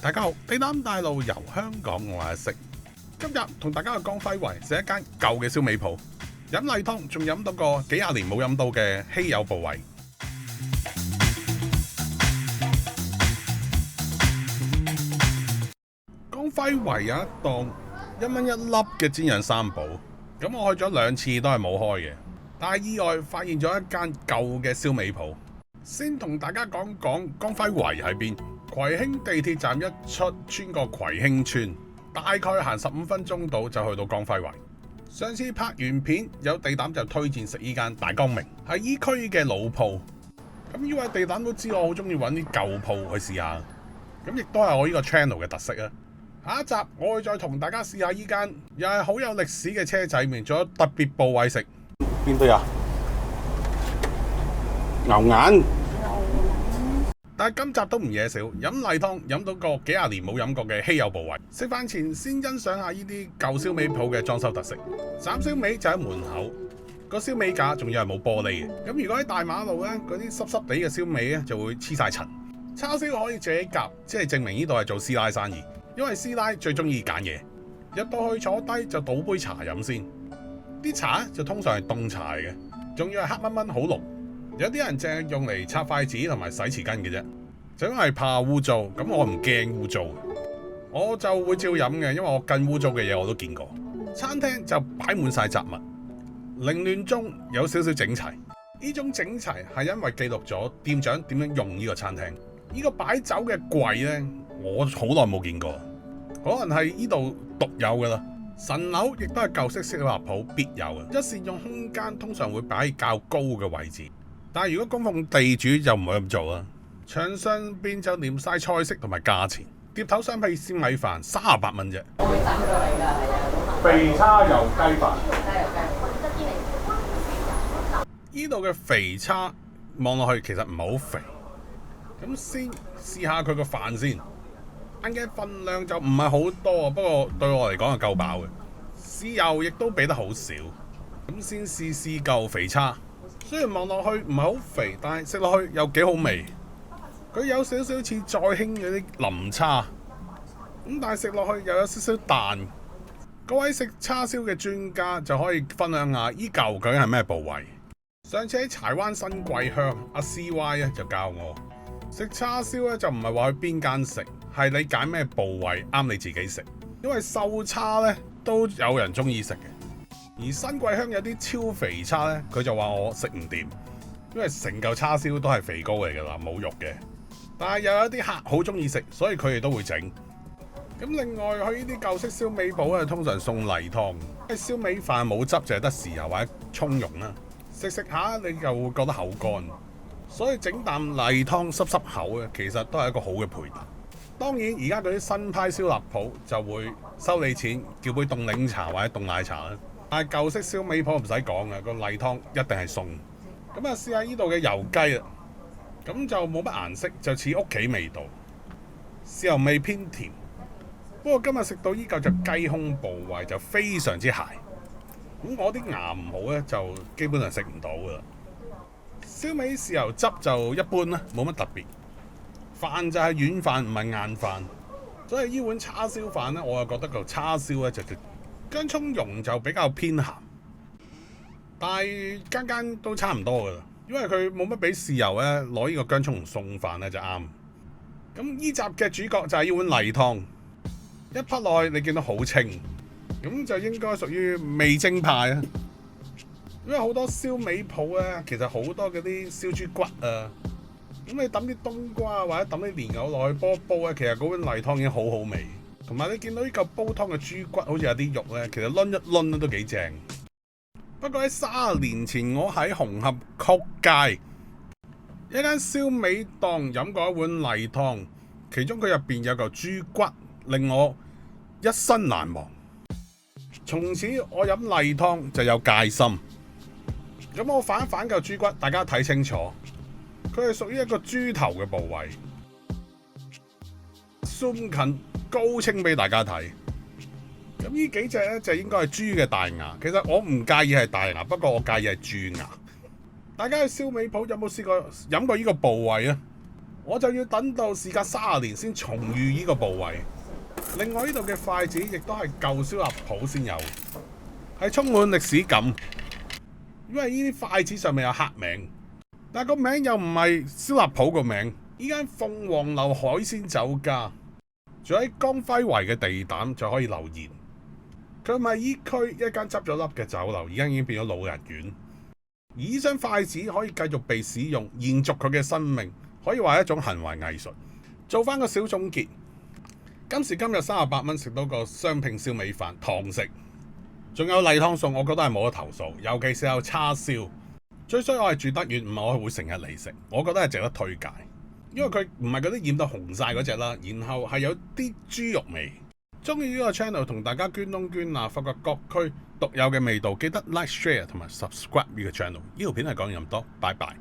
大家好，地膽帶路由香港我係阿食，今日同大家去江輝圍食一間舊嘅燒味鋪，飲例湯仲飲到個幾廿年冇飲到嘅稀有部位。江輝圍有一檔1蚊1粒嘅煎釀三寶，咁我去咗2次都係冇開嘅，但係意外發現咗一間舊嘅燒味鋪。先同大家講講江輝圍喺邊。葵興地鐵站一出，穿過葵興村，大概行15分鐘到就去到江輝圍。上次拍完片，有地膽就推薦食呢間大光明，係依區嘅老鋪。咁呢位地膽都知我好中意揾啲舊鋪去試下，咁亦都係我呢個 channel 嘅特色啊！下一集我會再同大家試下呢間又係好有歷史嘅車仔麵，仲有特別部位食。邊堆啊？牛眼。但係今集都唔嘢少，飲例湯飲到個幾廿年冇飲過嘅稀有部位。食飯前先欣賞下呢啲舊燒味鋪嘅裝修特色。斬燒味就喺門口，個燒味架仲要係冇玻璃嘅。咁如果喺大馬路呢，嗰啲濕濕地嘅燒味呢就會黐晒塵。叉燒可以自己夾，即係證明呢度係做師奶生意。因為師奶最中意揀嘢，入到去坐低就倒杯茶飲先。啲茶就通常係凍茶嚟嘅，仲要係黑蚊蚊好濃。有啲人淨係用嚟擦筷子同埋洗匙羹嘅啫，就因為怕污糟，咁我唔驚污糟，我就會照飲嘅，因為我更污糟嘅嘢我都見過。餐廳就擺滿晒雜物，凌亂中有少少整齊。呢種整齊係因為記錄咗店長點樣用呢個餐廳。呢個擺酒嘅櫃呢，我好耐冇見過，可能係呢度獨有噶啦。神樓亦都係舊式燒臘鋪必有嘅，一善用空間通常會擺喺較高嘅位置。但係如果供奉地主就唔會咁做啦，牆上邊就黏晒菜式同埋價錢，碟頭雙皮鮮米飯38蚊啫。我會等過嚟㗎，肥叉油雞飯。呢度嘅肥叉望落去其實唔係好肥，咁先試下佢個飯先。飯嘅份量就唔係好多，不過對我嚟講係夠飽嘅。豉油亦都俾得好少，咁先試嚿肥叉。雖然望落去唔係好肥，但係食落去又幾好味。佢有少少似再興嗰啲淋叉，咁但係食落去又有少少彈。各位食叉燒嘅專家就可以分享下依嚿究竟係咩部位。上次喺柴灣新桂香阿 CY 咧就教我食叉燒咧就唔係話去邊間食，係你揀咩部位啱你自己食。因為瘦叉咧都有人中意食嘅。而新桂香有啲超肥叉呢，佢就話我食唔掂，因為成嚿叉燒都係肥膏嚟㗎啦，冇肉嘅。但係又有啲客好中意食，所以佢哋都會整。咁另外去呢啲舊式燒味鋪咧，通常送例湯，因為燒味飯冇汁，就係得豉油或者葱蓉啦。食下你就會覺得口乾，所以整啖例湯濕濕口嘅，其實都係一個好嘅配搭。當然而家嗰啲新派燒臘鋪就會收你錢，叫杯凍檸茶或者凍奶茶啦。但係舊式燒味鋪唔使講嘅，個例湯一定係餸。咁啊，試下呢度嘅油雞啦，咁就冇乜顏色，就似屋企味道，豉油味偏甜。不過今日食到依嚿就雞胸部位就非常之鞋，咁我啲牙唔好咧，就基本上食唔到噶啦。燒味豉油汁就一般啦，冇乜特別。飯就係軟飯，唔係硬飯，所以呢碗叉燒飯咧，我就覺得個叉燒咧就薑葱蓉就比較偏鹹，但係間都差唔多噶啦，因為佢冇乜俾豉油咧，攞呢個薑葱蓉送飯咧就啱。咁呢集嘅主角就係呢碗例湯，一匹落去你見到好清，咁就應該屬於味精派啊。因為好多燒味鋪咧，其實好多嗰啲燒豬骨啊，咁你抌啲冬瓜或者抌啲蓮藕落去煲一煲咧，其實嗰碗例湯已經好好味。同埋你見到呢嚿煲湯嘅豬骨好似有啲肉咧，其實攆一攆都幾正。不過喺30年前，我喺紅磡曲街一間燒味檔飲過一碗例湯，其中佢入邊有嚿豬骨，令我一生難忘。從此我飲例湯就有戒心。咁我反一反嚿豬骨，大家睇清楚，佢係屬於一個豬頭嘅部位。zoom 近高清俾大家睇，咁呢幾隻咧就應該係豬嘅大牙。其實我唔介意係大牙，不過我介意係豬牙。大家去燒味鋪有冇試過飲過呢個部位啊？我就要等到事隔30年先重遇呢個部位。另外呢度嘅筷子亦都係舊燒臘鋪先有，係充滿歷史感。因為呢啲筷子上面有刻名，但係個名又唔係燒臘鋪個名。呢間鳳凰樓海鮮酒家，住喺江輝圍嘅地膽就可以留言。佢係依區一間執咗笠嘅酒樓，而家已經變咗老人院。而呢雙筷子可以繼續被使用，延續佢嘅生命，可以話係一種行為藝術。做翻個小總結，今時今日38蚊食到個雙拼燒味飯，堂食，仲有例湯餸，我覺得係冇得投訴。尤其是有叉燒，最衰我係住得遠，唔係我會成日嚟食，我覺得係值得推介。因為佢唔係嗰啲染到紅晒嗰隻啦，然後係有啲豬肉味。中意呢個 channel 同大家捐窿捐罅，發掘各區獨有嘅味道，記得 like、share 同埋 subscribe 呢個 channel。呢條片係講咁多，拜拜。